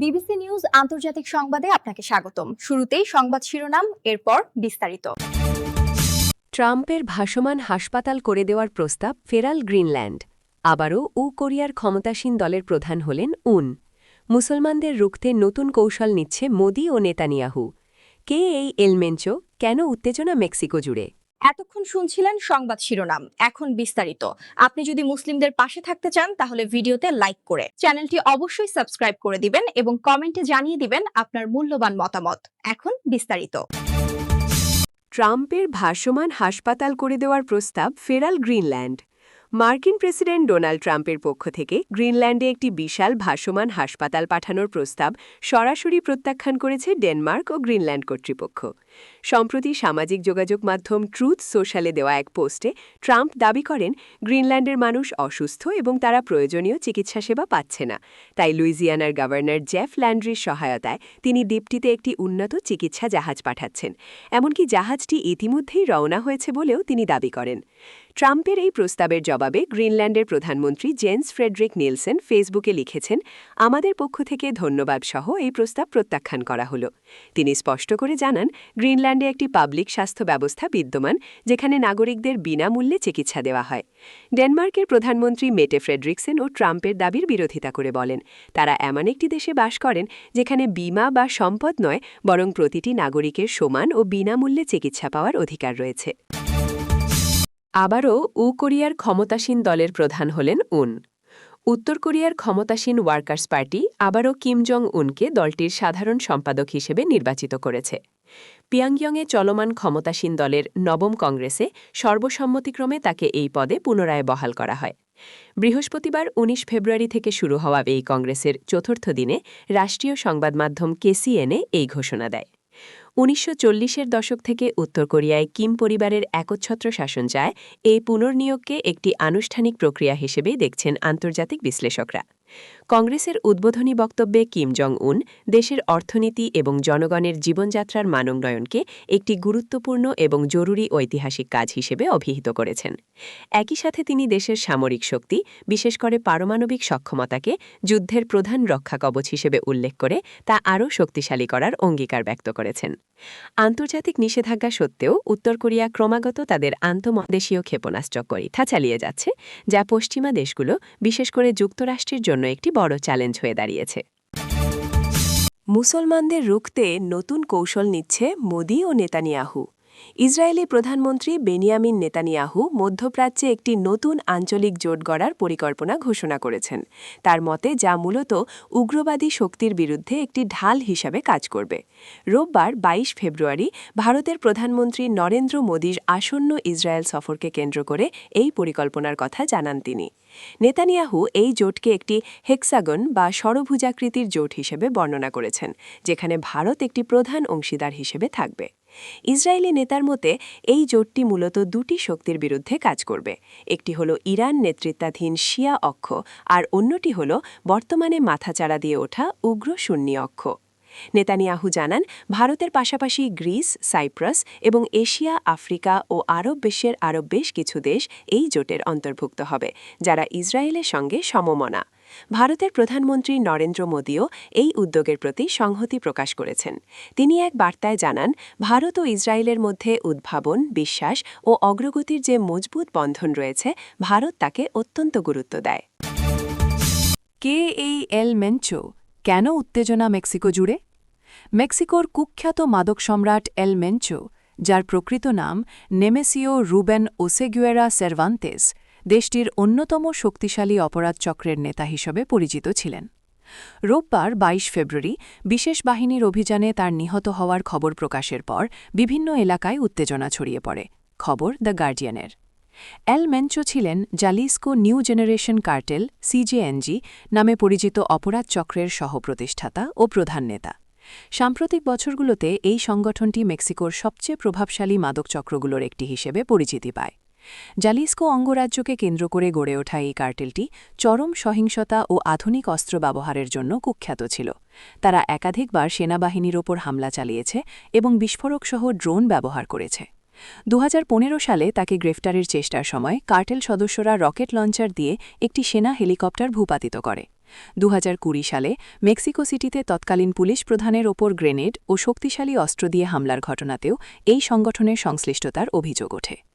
BBC news আন্তর্জাতিক সংবাদে আপনাকে স্বাগতম। শুরুতেই সংবাদ শিরোনাম, এরপর বিস্তারিত। ট্রাম্পের ভাসমান হাসপাতাল করে দেওয়ার প্রস্তাব ফেরাল গ্রিনল্যান্ড। আবারও কোরিয়ার ক্ষমতাসীন দলের প্রধান হলেন মুসলমানদের রুখতে নতুন কৌশল নিচ্ছে মোদি ও নেতানিয়াহু। কে এই এলমেঞ্চো, কেন উত্তেজনা মেক্সিকো জুড়ে? এতক্ষণ শুনছিলেন সংবাদ শিরোনাম, এখন বিস্তারিত। আপনি যদি মুসলিমদের পাশে থাকতে চান তাহলে ভিডিওতে লাইক করে চ্যানেলটি অবশ্যই সাবস্ক্রাইব করে দিবেন এবং কমেন্টে জানিয়ে দিবেন আপনার মূল্যবান মতামত। এখন বিস্তারিত। ট্রাম্পের ভাসমান হাসপাতাল করে দেওয়ার প্রস্তাব ফেরাল গ্রিনল্যান্ড। মার্কিন প্রেসিডেন্ট ডোনাল্ড ট্রাম্পের পক্ষ থেকে গ্রিনল্যান্ডে একটি বিশাল ভাসমান হাসপাতাল পাঠানোর প্রস্তাব সরাসরি প্রত্যাখ্যান করেছে ডেনমার্ক ও গ্রিনল্যান্ড কর্তৃপক্ষ। সম্প্রতি সামাজিক যোগাযোগ মাধ্যম ট্রুথ সোশ্যালে দেওয়া এক পোস্টে ট্রাম্প দাবি করেন গ্রিনল্যান্ডের মানুষ অসুস্থ এবং তারা প্রয়োজনীয় চিকিৎসা সেবা পাচ্ছে না, তাই লুইজিয়ানার গভর্নর জেফ ল্যান্ড্রির সহায়তায় তিনি দ্বীপটিতে একটি উন্নত চিকিৎসা জাহাজ পাঠাচ্ছেন। এমনকি জাহাজটি ইতিমধ্যেই রওনা হয়েছে বলেও তিনি দাবি করেন। ট্রাম্পের এই প্রস্তাবের জবাবে গ্রিনল্যান্ডের প্রধানমন্ত্রী জেন্স ফ্রেডরিক নিলসেন ফেসবুকে লিখেছেন, আমাদের পক্ষ থেকে ধন্যবাদ সহ এই প্রস্তাব প্রত্যাখ্যান করা হল। তিনি স্পষ্ট করে জানান, গ্রিনল্যান্ডে একটি পাবলিক স্বাস্থ্য ব্যবস্থা বিদ্যমান যেখানে নাগরিকদের বিনামূল্যে চিকিৎসা দেওয়া হয়। ডেনমার্কের প্রধানমন্ত্রী মেটে ফ্রেডরিকসেন ও ট্রাম্পের দাবির বিরোধিতা করে বলেন, তারা এমন একটি দেশে বাস করেন যেখানে বিমা বা সম্পদ নয়, বরং প্রতিটি নাগরিকের সমান ও বিনামূল্যে চিকিৎসা পাওয়ার অধিকার রয়েছে। আবারও কোরিয়ার ক্ষমতাসীন দলের প্রধান হলেন উত্তর কোরিয়ার ক্ষমতাসীন ওয়ার্কার্স পার্টি আবারও কিম জং উনকে দলটির সাধারণ সম্পাদক হিসেবে নির্বাচিত করেছে। পিয়াংইয়ংয়ে চলমান ক্ষমতাসীন দলের নবম কংগ্রেসে সর্বসম্মতিক্রমে তাকে এই পদে পুনরায় বহাল করা হয়। বৃহস্পতিবার ১৯ ফেব্রুয়ারি থেকে শুরু হওয়া এই কংগ্রেসের চতুর্থ দিনে রাষ্ট্রীয় সংবাদ মাধ্যম কেসিএনএ এই ঘোষণা দেয়। ১৯৪০-এর দশক থেকে উত্তর কোরিয়ায় কিম পরিবারের একচ্ছত্র শাসন চায়, এই পুনর্নিয়োগকে একটি আনুষ্ঠানিক প্রক্রিয়া হিসেবেই দেখছেন আন্তর্জাতিক বিশ্লেষকরা। কংগ্রেসের উদ্বোধনী বক্তব্যে কিম জং দেশের অর্থনীতি এবং জনগণের জীবনযাত্রার মানোন্নয়নকে একটি গুরুত্বপূর্ণ এবং জরুরি ঐতিহাসিক কাজ হিসেবে অভিহিত করেছেন। একই সাথে তিনি দেশের সামরিক শক্তি, বিশেষ করে পারমাণবিক সক্ষমতাকে যুদ্ধের প্রধান রক্ষাকবচ হিসেবে উল্লেখ করে তা আরও শক্তিশালী করার অঙ্গীকার ব্যক্ত করেছেন। আন্তর্জাতিক নিষেধাজ্ঞা সত্ত্বেও উত্তর কোরিয়া ক্রমাগত তাদের আন্তঃমহাদেশীয় ক্ষেপণাস্ত্র পরীক্ষা চালিয়ে যাচ্ছে, যা পশ্চিমা দেশগুলো, বিশেষ করে যুক্তরাষ্ট্রের জন্য একটি বড় চ্যালেঞ্জ হয়ে দাঁড়িয়েছে। মুসলমানদের রুখতে নতুন কৌশল নিচ্ছে মোদি ও নেতানিয়াহু। ইসরায়েলি প্রধানমন্ত্রী বেনিয়ামিন নেতানিয়াহু মধ্যপ্রাচ্যে একটি নতুন আঞ্চলিক জোট গড়ার পরিকল্পনা ঘোষণা করেছেন, তার মতে যা মূলত উগ্রবাদী শক্তির বিরুদ্ধে একটি ঢাল হিসাবে কাজ করবে। রোববার ২২ ফেব্রুয়ারি ভারতের প্রধানমন্ত্রী নরেন্দ্র মোদীর আসন্ন ইসরায়েল সফরকে কেন্দ্র করে এই পরিকল্পনার কথা জানান তিনি। নেতানিয়াহু এই জোটকে একটি হেক্সাগন বা ষড়ভুজাকৃতির জোট হিসেবে বর্ণনা করেছেন, যেখানে ভারত একটি প্রধান অংশীদার হিসেবে থাকবে। ইসরায়েলি নেতার মতে এই জোটটি মূলত দুটি শক্তির বিরুদ্ধে কাজ করবে, একটি হল ইরান নেতৃত্বাধীন শিয়া অক্ষ আর অন্যটি হল বর্তমানে মাথাচাড়া দিয়ে ওঠা উগ্র সুন্নি অক্ষ। নেতানিয়াহু জানান, ভারতের পাশাপাশি গ্রিস, সাইপ্রাস এবং এশিয়া, আফ্রিকা ও আরব বিশ্বের আরও বেশ কিছু দেশ এই জোটের অন্তর্ভুক্ত হবে, যারা ইসরায়েলের সঙ্গে সমমনা। ভারতের প্রধানমন্ত্রী নরেন্দ্র মোদীও এই উদ্যোগের প্রতি সংহতি প্রকাশ করেছেন। তিনি এক বার্তায় জানান, ভারত ও ইসরায়েলের মধ্যে উদ্ভাবন, বিশ্বাস ও অগ্রগতির যে মজবুত বন্ধন রয়েছে, ভারত তাকে অত্যন্ত গুরুত্ব দেয়। কে এই এলমেঞ্চো, কেন উত্তেজনা মেক্সিকো জুড়ে? মেক্সিকোর কুখ্যাত মাদক সম্রাট এলমেঞ্চো, যার প্রকৃত নাম নেমেসিও রুবেন ওসেগুয়েরা সেরভান্তেস, দেশটির অন্যতম শক্তিশালী অপরাধ চক্রের নেতা হিসেবে পরিচিত ছিলেন। রোববার ২২ ফেব্রুয়ারি বিশেষ বাহিনীর অভিযানে তার নিহত হওয়ার খবর প্রকাশের পর বিভিন্ন এলাকায় উত্তেজনা ছড়িয়ে পড়ে। খবর দ্য গার্ডিয়ানের। এলমেঞ্চো ছিলেন জালিস্কো নিউ জেনারেশন কার্টেল সিজেএনজি নামে পরিচিত অপরাধ চক্রের সহপ্রতিষ্ঠাতা ও প্রধান নেতা। সাম্প্রতিক বছরগুলোতে এই সংগঠনটি মেক্সিকোর সবচেয়ে প্রভাবশালী মাদক চক্রগুলোর একটি হিসেবে পরিচিতি পায়। জালিস্কো অঙ্গরাজ্যকে কেন্দ্র করে গড়ে ওঠা এই কার্টেলটি চরম সহিংসতা ও আধুনিক অস্ত্র ব্যবহারের জন্য কুখ্যাত ছিল। তারা একাধিকবার সেনাবাহিনীর ওপর হামলা চালিয়েছে এবং বিস্ফোরকসহ ড্রোন ব্যবহার করেছে। ২০১৫ সালে তাকে গ্রেফতারের চেষ্টার সময় কার্টেল সদস্যরা রকেট লঞ্চার দিয়ে একটি সেনা হেলিকপ্টার ভূপাতিত করে। 2020 সালে মেক্সিকো সিটিতে তৎকালীন পুলিশ প্রধানের ওপর গ্রেনেড ও শক্তিশালী অস্ত্র দিয়ে হামলার ঘটনাতেও এই সংগঠনের সংশ্লিষ্টতার অভিযোগ ওঠে।